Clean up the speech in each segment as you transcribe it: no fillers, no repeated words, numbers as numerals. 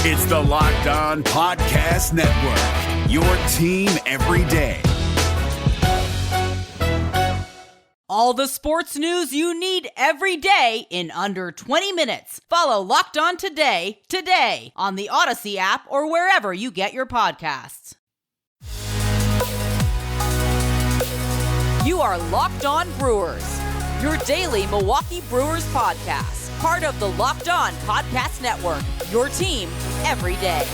It's the Locked On Podcast Network, your team every day. All the sports news you need every day in under 20 minutes. Follow Locked On today on the Odyssey app or wherever you get your podcasts. You are Locked On Brewers, your daily Milwaukee Brewers podcast. Part of the Locked On Podcast Network, your team every day.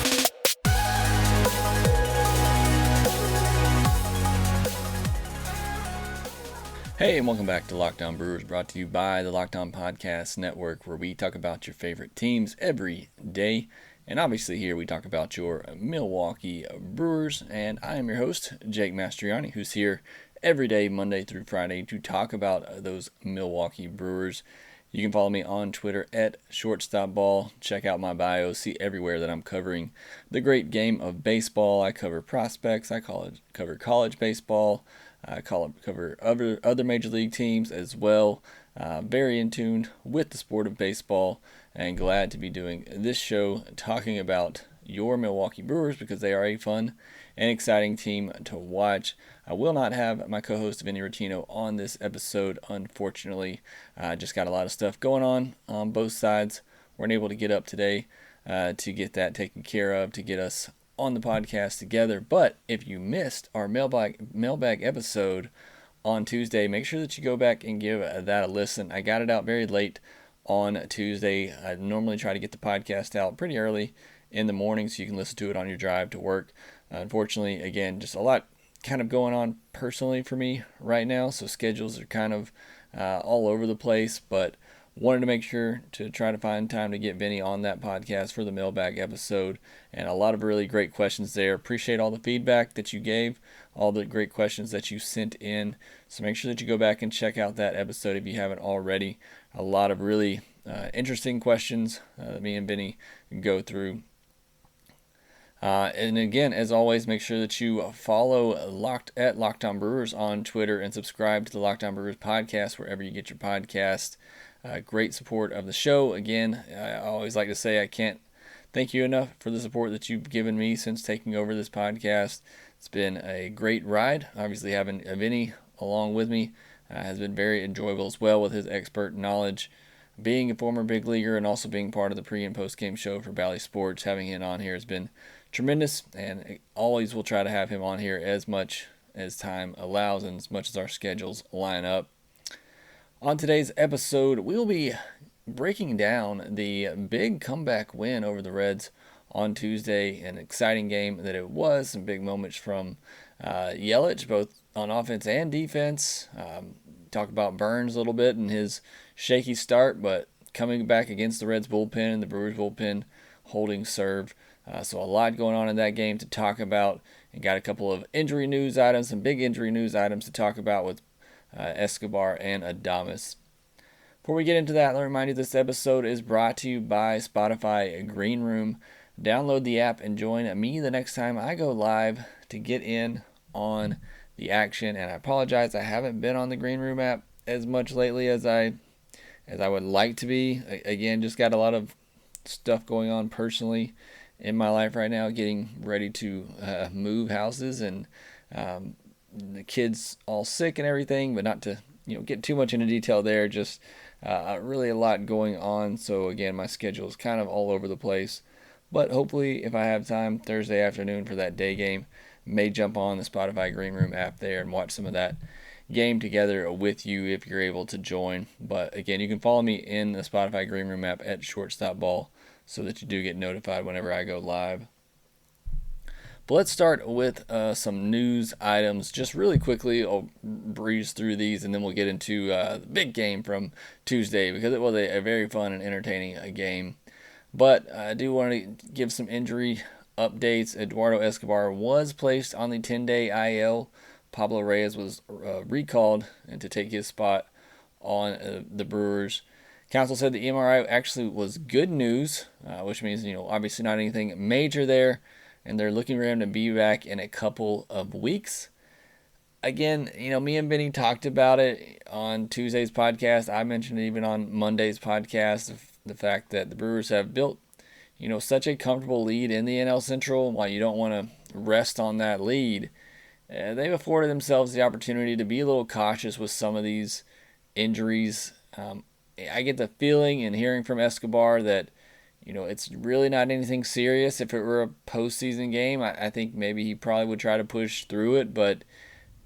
Hey, and welcome back to Locked On Brewers, brought to you by the Locked On Podcast Network, where we talk about your favorite teams every day. And obviously here we talk about your Milwaukee Brewers. And I am your host, Jake Mastriani, who's here every day, Monday through Friday, to talk about those Milwaukee Brewers. You can follow me on Twitter at shortstopball. Check out my bio. See everywhere that I'm covering the great game of baseball. I cover prospects. I cover college baseball. I cover other major league teams as well. Very in tune with the sport of baseball, and glad to be doing this show talking about your Milwaukee Brewers because they are a fun and exciting team to watch. I will not have my co-host Vinny Rotino on this episode, unfortunately. Just got a lot of stuff going on both sides. Weren't able to get up today to get that taken care of, to get us on the podcast together. But if you missed our mailbag episode on Tuesday, make sure that you go back and give that a listen. I got it out very late on Tuesday. I normally try to get the podcast out pretty early in the morning so you can listen to it on your drive to work. Unfortunately, again, just a lot kind of going on personally for me right now, so schedules are kind of all over the place, but wanted to make sure to try to find time to get Vinny on that podcast for the mailbag episode, and a lot of really great questions there. Appreciate all the feedback that you gave, all the great questions that you sent in, so make sure that you go back and check out that episode if you haven't already. A lot of really interesting questions that me and Vinny go through. And again, as always, make sure that you follow Locked On Brewers on Twitter and subscribe to the Locked On Brewers podcast wherever you get your podcast. Great support of the show. Again, I always like to say I can't thank you enough for the support that you've given me since taking over this podcast. It's been a great ride. Obviously, having Vinny along with me has been very enjoyable as well, with his expert knowledge. Being a former big leaguer and also being part of the pre- and post-game show for Bally Sports, having him on here has been tremendous, and always will try to have him on here as much as time allows and as much as our schedules line up. On today's episode, we'll be breaking down the big comeback win over the Reds on Tuesday. An exciting game that it was. Some big moments from Yelich, both on offense and defense. Talk about Burns a little bit and his shaky start, but coming back against the Reds bullpen and the Brewers bullpen holding serve. So a lot going on in that game to talk about, and got a couple of injury news items, some big injury news items to talk about with Escobar and Adames. Before we get into that, let me remind you this episode is brought to you by Spotify Green Room. Download the app and join me the next time I go live to get in on the action. And I apologize, I haven't been on the Green Room app as much lately as I would like to be. Again, just got a lot of stuff going on personally in my life right now, getting ready to move houses, and the kids all sick and everything, but not to get too much into detail there. Just really a lot going on. So again, my schedule is kind of all over the place, but hopefully if I have time Thursday afternoon for that day game, may jump on the Spotify Green Room app there and watch some of that game together with you if you're able to join. But again, you can follow me in the Spotify Green Room app at shortstopball, so that you do get notified whenever I go live. But let's start with some news items. Just really quickly, I'll breeze through these, and then we'll get into the big game from Tuesday, because it was a very fun and entertaining game. But I do want to give some injury updates. Eduardo Escobar was placed on the 10-day IL. Pablo Reyes was recalled and to take his spot on the Brewers. Council said the MRI actually was good news, which means, obviously not anything major there, and they're looking for him to be back in a couple of weeks. Again, me and Benny talked about it on Tuesday's podcast. I mentioned it even on Monday's podcast, the fact that the Brewers have built, such a comfortable lead in the NL Central, while you don't want to rest on that lead, they've afforded themselves the opportunity to be a little cautious with some of these injuries. I get the feeling and hearing from Escobar that, it's really not anything serious. If it were a postseason game, I think maybe he probably would try to push through it. But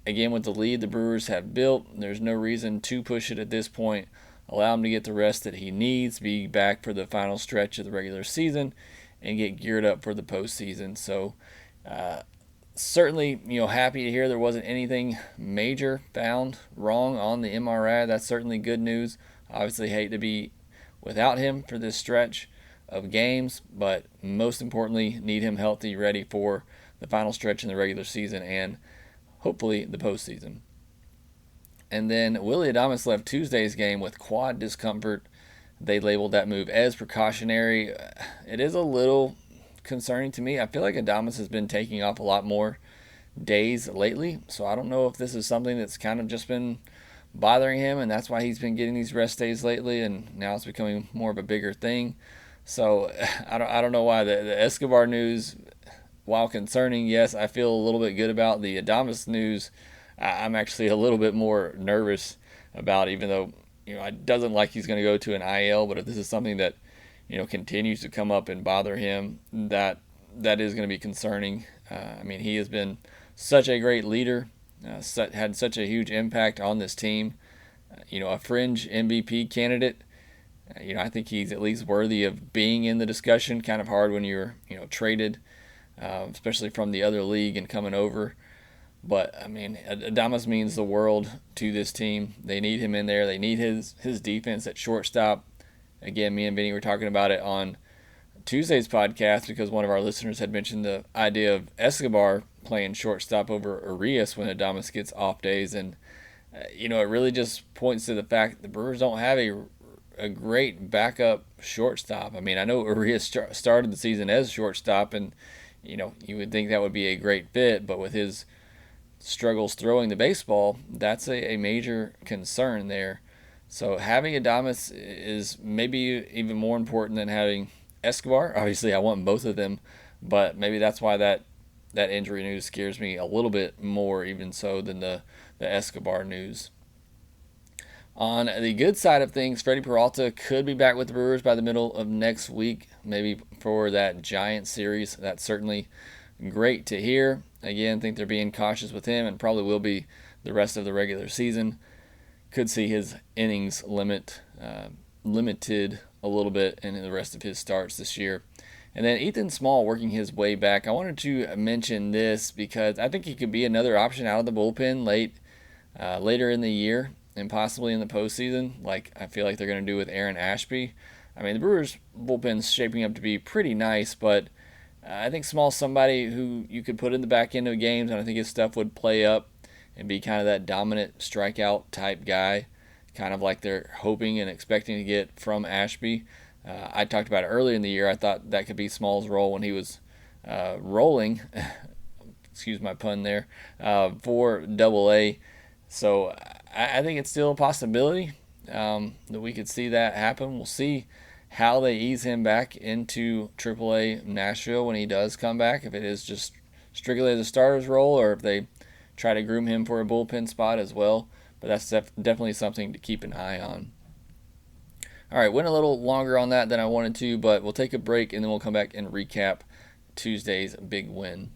again, with the lead the Brewers have built, there's no reason to push it at this point. Allow him to get the rest that he needs, be back for the final stretch of the regular season, and get geared up for the postseason. So certainly, happy to hear there wasn't anything major found wrong on the MRI. That's certainly good news. Obviously hate to be without him for this stretch of games, but most importantly, need him healthy, ready for the final stretch in the regular season and hopefully the postseason. And then Willy Adames left Tuesday's game with quad discomfort. They labeled that move as precautionary. It is a little concerning to me. I feel like Adames has been taking off a lot more days lately, so I don't know if this is something that's kind of just been bothering him, and that's why he's been getting these rest days lately, and now it's becoming more of a bigger thing. So I don't know why the Escobar news, while concerning, yes, I feel a little bit good about. The Adames news, I'm actually a little bit more nervous about, even though it doesn't like he's going to go to an IL. But if this is something that continues to come up and bother him, that is going to be concerning. He has been such a great leader, had such a huge impact on this team. A fringe MVP candidate. I think he's at least worthy of being in the discussion. Kind of hard when you're traded, especially from the other league and coming over. But Adames means the world to this team. They need him in there. They need his defense at shortstop. Again, me and Vinny were talking about it on Tuesday's podcast because one of our listeners had mentioned the idea of Escobar playing shortstop over Urias when Adames gets off days, and it really just points to the fact that the Brewers don't have a great backup shortstop. I know Urias started the season as shortstop, and you would think that would be a great fit, but with his struggles throwing the baseball, that's a major concern there. So having Adames is maybe even more important than having Escobar. Obviously, I want both of them, but maybe that's why that injury news scares me a little bit more, even so, than the Escobar news. On the good side of things, Freddie Peralta could be back with the Brewers by the middle of next week, maybe for that Giant series. That's certainly great to hear. Again, think they're being cautious with him and probably will be the rest of the regular season. Could see his innings limited a little bit in the rest of his starts this year. And then Ethan Small working his way back. I wanted to mention this because I think he could be another option out of the bullpen later in the year and possibly in the postseason, like I feel like they're going to do with Aaron Ashby. The Brewers' bullpen's shaping up to be pretty nice, but I think Small's somebody who you could put in the back end of games, and I think his stuff would play up and be kind of that dominant strikeout type guy, kind of like they're hoping and expecting to get from Ashby. I talked about it earlier in the year. I thought that could be Small's role when he was rolling, excuse my pun there, for Double-A. So I think it's still a possibility that we could see that happen. We'll see how they ease him back into Triple-A Nashville when he does come back, if it is just strictly as a starter's role or if they try to groom him for a bullpen spot as well. But that's definitely something to keep an eye on. All right, went a little longer on that than I wanted to, but we'll take a break and then we'll come back and recap Tuesday's big win.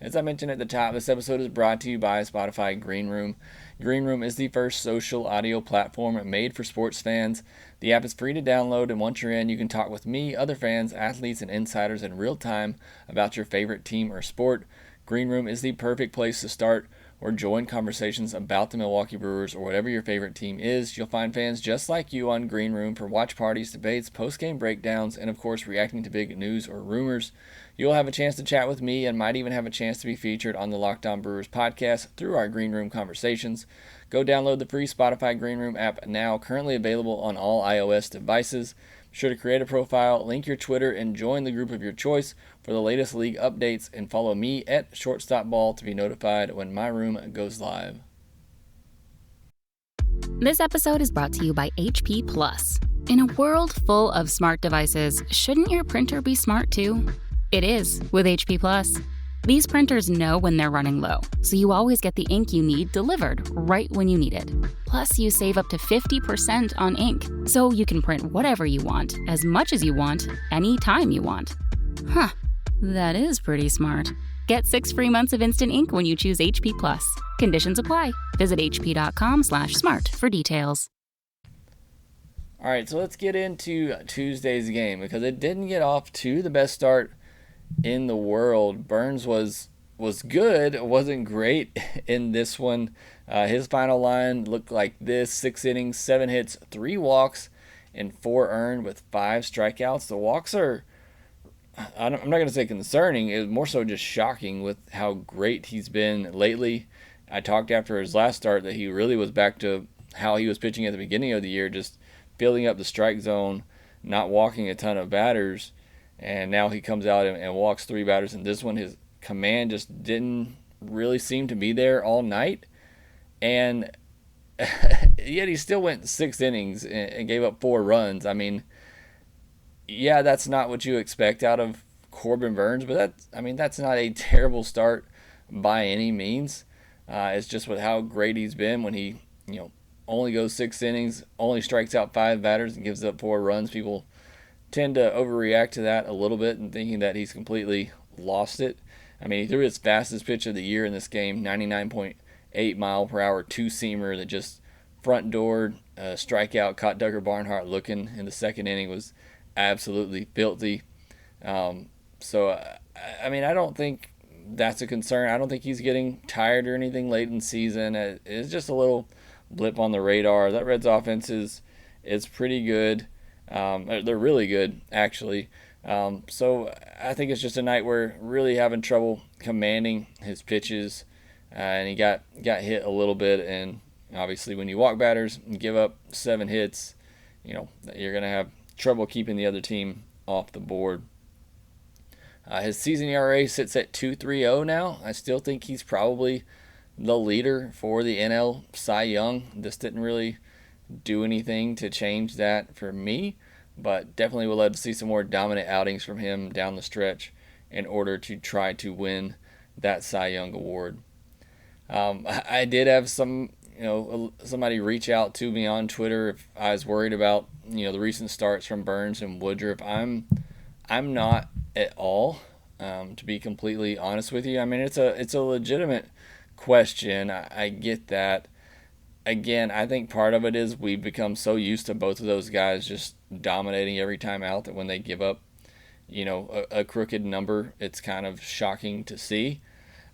As I mentioned at the top, this episode is brought to you by Spotify Green Room. Green Room is the first social audio platform made for sports fans. The app is free to download, and once you're in, you can talk with me, other fans, athletes, and insiders in real time about your favorite team or sport. Green Room is the perfect place to start or join conversations about the Milwaukee Brewers or whatever your favorite team is. You'll find fans just like you on Green Room for watch parties, debates, post-game breakdowns, and of course reacting to big news or rumors. You'll have a chance to chat with me and might even have a chance to be featured on the Locked On Brewers podcast through our Green Room conversations. Go download the free Spotify Green Room app now, currently available on all iOS devices. Be sure to create a profile, link your Twitter, and join the group of your choice for the latest league updates, and follow me at ShortstopBall to be notified when my room goes live. This episode is brought to you by HP Plus. In a world full of smart devices, shouldn't your printer be smart too? It is with HP Plus. These printers know when they're running low, so you always get the ink you need delivered right when you need it. Plus, you save up to 50% on ink, so you can print whatever you want, as much as you want, anytime you want. Huh, that is pretty smart. Get 6 free months of instant ink when you choose HP Plus. Conditions apply. Visit hp.com/smart for details. All right, so let's get into Tuesday's game because it didn't get off to the best start in the world. Burns was good, wasn't great in this one. His final line looked like this: 6 innings, 7 hits, 3 walks, and 4 earned with 5 strikeouts. The walks are, I'm not going to say concerning, it was more so just shocking with how great he's been lately. I talked after his last start that he really was back to how he was pitching at the beginning of the year, just filling up the strike zone, not walking a ton of batters, and now he comes out and walks 3 batters. And this one, his command just didn't really seem to be there all night, and yet he still went 6 innings and gave up 4 runs. I mean, yeah, that's not what you expect out of Corbin Burns, but that's not a terrible start by any means. It's just with how great he's been when he, only goes 6 innings, only strikes out 5 batters, and gives up 4 runs. People tend to overreact to that a little bit and thinking that he's completely lost it. I mean, he threw his fastest pitch of the year in this game, 99.8 mile per hour two-seamer that just front doored, strikeout, caught Duggar Barnhart looking in the second inning. Was absolutely filthy. I don't think that's a concern. I don't think he's getting tired or anything late in the season. It's just a little blip on the radar. That Reds offense is pretty good. They're really good, actually. So I think it's just a night where really having trouble commanding his pitches, and he got hit a little bit. And obviously, when you walk batters and give up 7 hits, you're gonna have trouble keeping the other team off the board. His season ERA sits at 2.30 now. I still think he's probably the leader for the NL Cy Young. This didn't really do anything to change that for me, but definitely would love to see some more dominant outings from him down the stretch in order to try to win that Cy Young award. I did have somebody reach out to me on Twitter if I was worried about the recent starts from Burns and Woodruff. I'm not at all, to be completely honest with you. I mean, it's a legitimate question. I get that. Again, I think part of it is we've become so used to both of those guys just dominating every time out that when they give up, a crooked number, it's kind of shocking to see.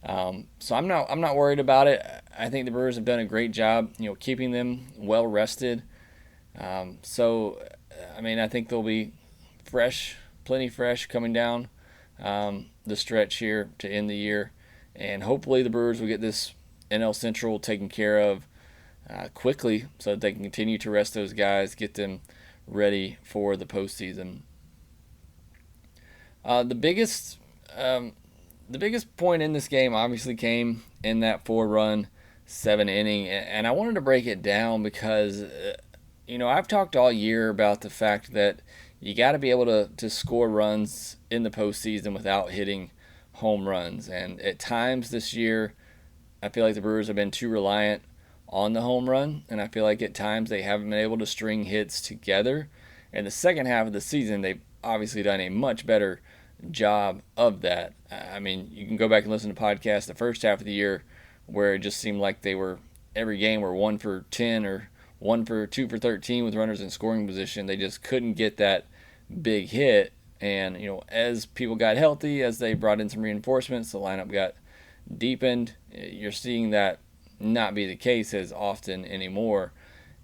So I'm not worried about it. I think the Brewers have done a great job, keeping them well rested. I think they'll be plenty fresh coming down the stretch here to end the year. And hopefully the Brewers will get this NL Central taken care of quickly so that they can continue to rest those guys, get them ready for the postseason. The biggest point in this game obviously came in that 4-run 7 inning, and I wanted to break it down because I've talked all year about the fact that you got to be able to score runs in the postseason without hitting home runs. And at times this year, I feel like the Brewers have been too reliant on the home run, and I feel like at times they haven't been able to string hits together. In the second half of the season, they've obviously done a much better job of that. I mean, you can go back and listen to podcasts the first half of the year where it just seemed like every game were 1 for 10 or 2 for 13 with runners in scoring position. They just couldn't get that big hit. And, as people got healthy, as they brought in some reinforcements, the lineup got deepened. You're seeing that not be the case as often anymore.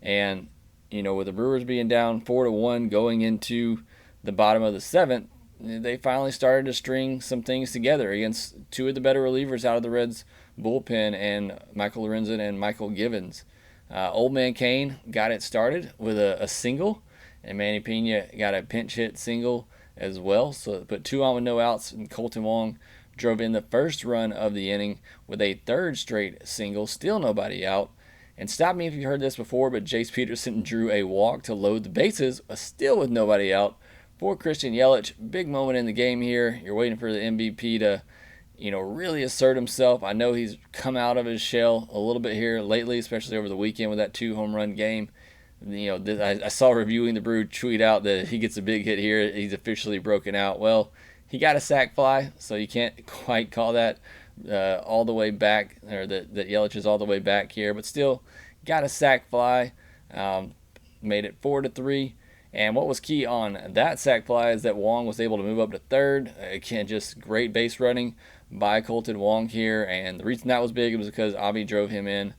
And, with the Brewers being down 4-1 going into the bottom of the 7th, they finally started to string some things together against 2 of the better relievers out of the Reds bullpen, and Michael Lorenzen and Michael Givens. Old Man Kane got it started with a single, and Manny Pena got a pinch hit single as well. So it put 2 on with no outs, and Colton Wong drove in the first run of the inning with a 3rd straight single, still nobody out. And stop me if you've heard this before, but Jace Peterson drew a walk to load the bases, still with nobody out, for Christian Yelich. Big moment in the game here. You're waiting for the MVP to, really assert himself. I know he's come out of his shell a little bit here lately, especially over the weekend with that 2-home-run game. I saw Reviewing the Brew tweet out that if he gets a big hit here, he's officially broken out. Well, he got a sac fly, so you can't quite call that all the way back, or that Yelich is all the way back here, but still got a sac fly, made it 4-3. And what was key on that sac fly is that Wong was able to move up to third. Again, just great base running by Colton Wong here, and the reason that was big was because Avi drove him in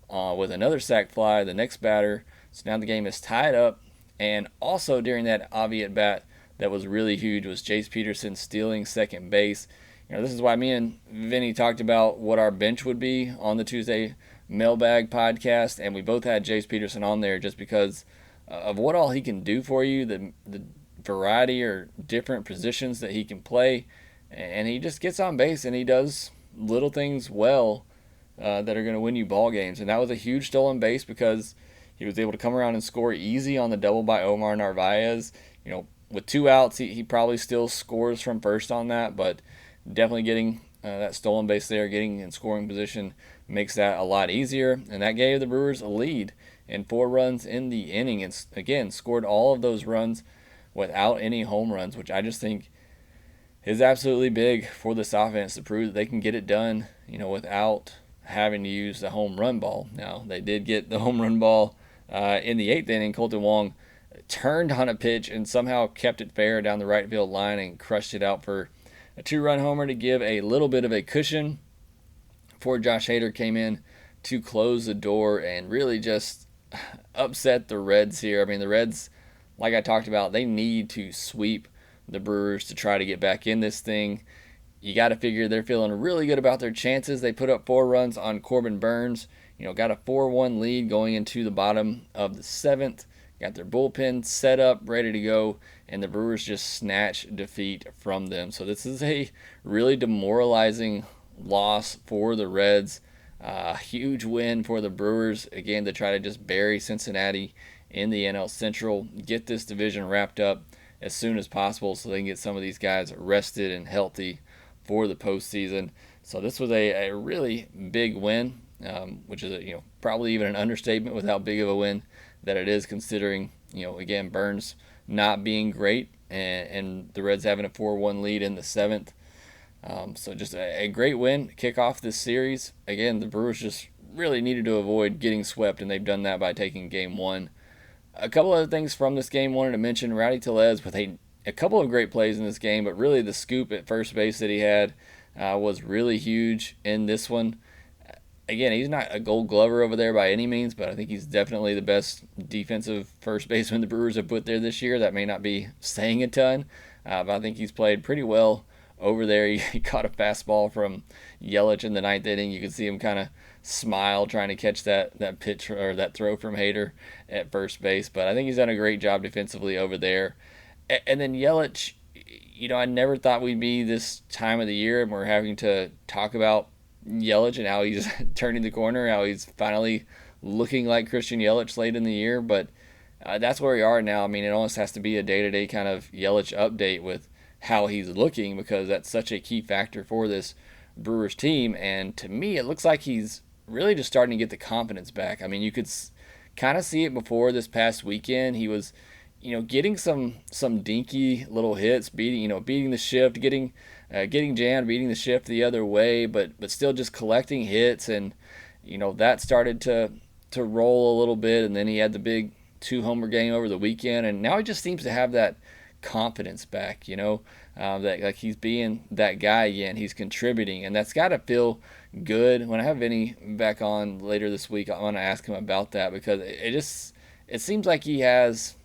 with another sac fly, the next batter. So now the game is tied up, and also during that Avi at bat that was really huge was Jace Peterson stealing second base. This is why me and Vinny talked about what our bench would be on the Tuesday Mailbag podcast, and we both had Jace Peterson on there just because of what all he can do for you, the variety or different positions that he can play, and he just gets on base and he does little things well that are going to win you ball games. And that was a huge stolen base because he was able to come around and score easy on the double by Omar Narvaez. With 2 outs, he probably still scores from first on that, but definitely getting that stolen base there, getting in scoring position makes that a lot easier. And that gave the Brewers a lead and 4 runs in the inning. And again, scored all of those runs without any home runs, which I just think is absolutely big for this offense to prove that they can get it done, without having to use the home run ball. Now, they did get the home run ball in the 8th inning. Colton Wong turned on a pitch and somehow kept it fair down the right field line and crushed it out for a 2-run homer to give a little bit of a cushion before Josh Hader came in to close the door and really just upset the Reds here. I mean, the Reds, like I talked about, they need to sweep the Brewers to try to get back in this thing. You got to figure they're feeling really good about their chances. They put up 4 runs on Corbin Burns. Got a 4-1 lead going into the bottom of the 7th. Got their bullpen set up, ready to go, and the Brewers just snatch defeat from them. So this is a really demoralizing loss for the Reds. Huge win for the Brewers, again, to try to just bury Cincinnati in the NL Central, get this division wrapped up as soon as possible so they can get some of these guys rested and healthy for the postseason. So this was a really big win, which is probably even an understatement with how big of a win that it is, considering again, Burns not being great and the Reds having a 4-1 lead in the 7th. So just a great win, kick off this series. Again, the Brewers just really needed to avoid getting swept, and they've done that by taking Game 1. A couple other things from this game wanted to mention. Rowdy Tellez with a couple of great plays in this game, but really the scoop at first base that he had was really huge in this one. Again, he's not a Gold Glover over there by any means, but I think he's definitely the best defensive first baseman the Brewers have put there this year. That may not be saying a ton, but I think he's played pretty well over there. He caught a fastball from Yelich in the 9th inning. You could see him kind of smile trying to catch that pitch or that throw from Hader at first base. But I think he's done a great job defensively over there. And then Yelich, I never thought we'd be this time of the year and we're having to talk about Yelich and how he's turning the corner, how he's finally looking like Christian Yelich late in the year. But that's where we are now. I mean, it almost has to be a day-to-day kind of Yelich update with how he's looking, because that's such a key factor for this Brewers team. And to me, it looks like he's really just starting to get the confidence back. I mean, you could kind of see it before this past weekend. He was, getting some dinky little hits, beating the shift, getting jammed, beating the shift the other way, but still just collecting hits. And, that started to roll a little bit. And then he had the big 2-homer game over the weekend. And now he just seems to have that confidence back, that like he's being that guy again. He's contributing, and that's got to feel good. When I have Vinny back on later this week, I want to ask him about that, because it seems like he has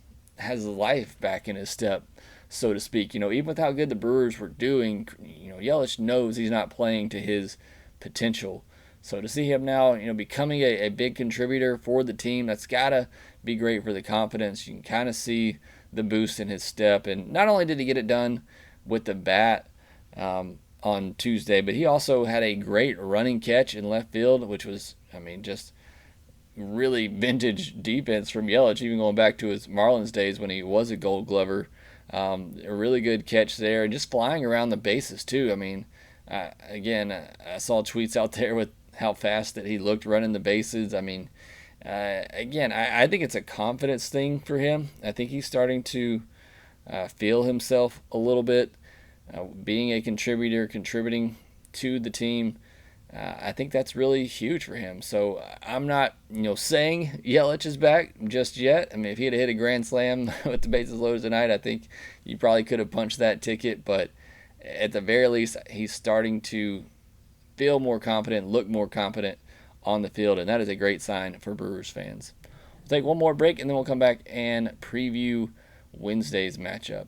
life back in his step, so to speak. Even with how good the Brewers were doing, Yelich knows he's not playing to his potential. So to see him now, becoming a big contributor for the team, that's got to be great for the confidence. You can kind of see the boost in his step. And not only did he get it done with the bat on Tuesday, but he also had a great running catch in left field, which was, just really vintage defense from Yelich, even going back to his Marlins days when he was a Gold Glover. A really good catch there, and just flying around the bases too. I mean, again, I saw tweets out there with how fast that he looked running the bases. I mean, again, I think it's a confidence thing for him. I think he's starting to feel himself a little bit, being a contributor, contributing to the team. I think that's really huge for him. So I'm not, saying Yelich is back just yet. I mean, if he had hit a grand slam with the bases loaded tonight, I think you probably could have punched that ticket. But at the very least, he's starting to feel more confident, look more confident on the field, and that is a great sign for Brewers fans. We'll take one more break, and then we'll come back and preview Wednesday's matchup.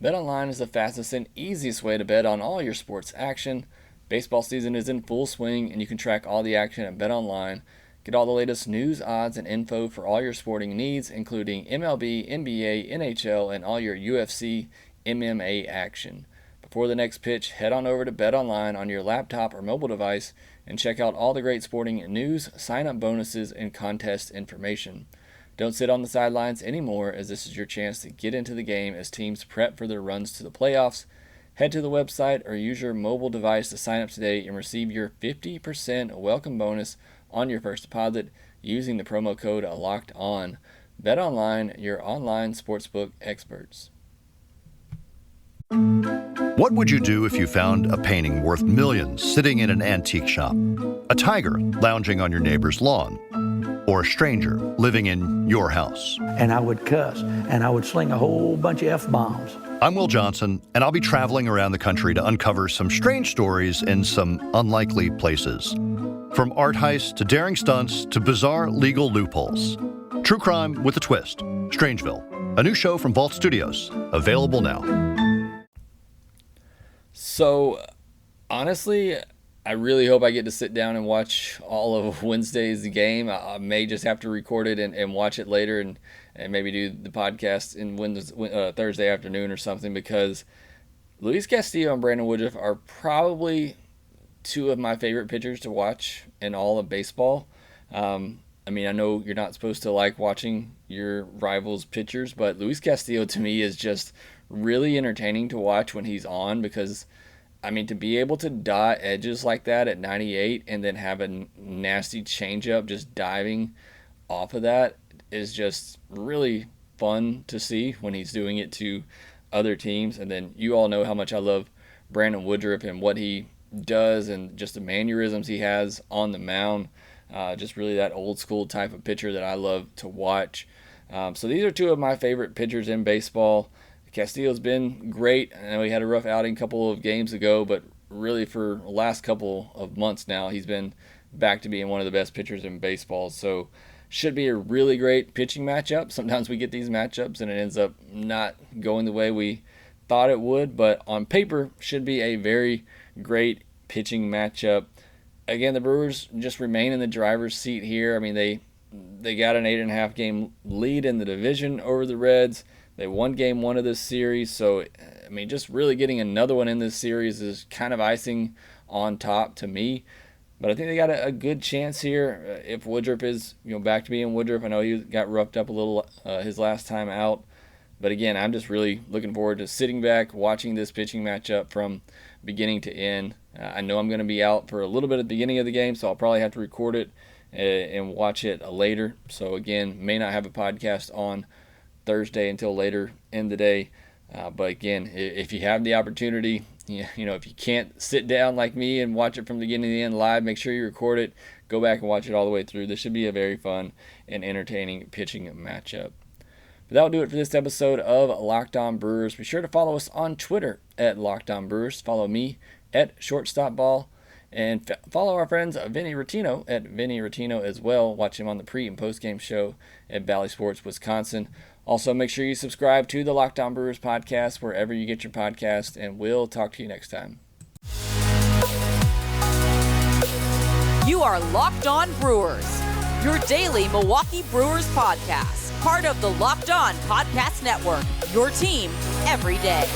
BetOnline is the fastest and easiest way to bet on all your sports action. Baseball season is in full swing, and you can track all the action at BetOnline. Get all the latest news, odds, and info for all your sporting needs, including MLB, NBA, NHL, and all your UFC, MMA action. Before the next pitch, head on over to BetOnline on your laptop or mobile device and check out all the great sporting news, sign-up bonuses, and contest information. Don't sit on the sidelines anymore, as this is your chance to get into the game as teams prep for their runs to the playoffs. Head to the website or use your mobile device to sign up today and receive your 50% welcome bonus on your first deposit using the promo code LOCKEDON. BetOnline, your online sportsbook experts. What would you do if you found a painting worth millions sitting in an antique shop? A tiger lounging on your neighbor's lawn? Or a stranger living in your house? And I would cuss, and I would sling a whole bunch of F-bombs. I'm Will Johnson, and I'll be traveling around the country to uncover some strange stories in some unlikely places. From art heists to daring stunts to bizarre legal loopholes. True crime with a twist. Strangeville, a new show from Vault Studios, available now. So, honestly, I really hope I get to sit down and watch all of Wednesday's game. I may just have to record it and watch it later and maybe do the podcast in Thursday afternoon or something, because Luis Castillo and Brandon Woodruff are probably two of my favorite pitchers to watch in all of baseball. I mean, I know you're not supposed to like watching your rivals' pitchers, but Luis Castillo to me is just really entertaining to watch when he's on, because I mean, to be able to dot edges like that at 98 and then have a nasty changeup just diving off of that is just really fun to see when he's doing it to other teams. And then you all know how much I love Brandon Woodruff and what he does and just the mannerisms he has on the mound. Just really that old school type of pitcher that I love to watch. So these are two of my favorite pitchers in baseball. Castillo's been great. I know he had a rough outing a couple of games ago, but really for the last couple of months now, he's been back to being one of the best pitchers in baseball. So should be a really great pitching matchup. Sometimes we get these matchups and it ends up not going the way we thought it would, but on paper should be a very great pitching matchup. Again, the Brewers just remain in the driver's seat here. I mean, they got an 8.5 game lead in the division over the Reds. They won game one of this series, so, I mean, just really getting another one in this series is kind of icing on top to me. But I think they got a good chance here if Woodruff is back to being Woodruff. I know he got roughed up a little his last time out. But, again, I'm just really looking forward to sitting back, watching this pitching matchup from beginning to end. I know I'm going to be out for a little bit at the beginning of the game, so I'll probably have to record it and watch it later. So, again, may not have a podcast on Thursday until later in the day. But again, if you have the opportunity, if you can't sit down like me and watch it from the beginning to the end live, make sure you record it, go back and watch it all the way through. This should be a very fun and entertaining pitching matchup. But that'll do it for this episode of Locked On Brewers. Be sure to follow us on Twitter at Locked On Brewers. Follow me at ShortstopBall. And follow our friends Vinny Rotino at Vinny Rotino as well. Watch him on the pre- and post-game show at Valley Sports, Wisconsin. Also, make sure you subscribe to the Locked On Brewers podcast wherever you get your podcast, and we'll talk to you next time. You are Locked On Brewers, your daily Milwaukee Brewers podcast, part of the Locked On Podcast Network, your team every day.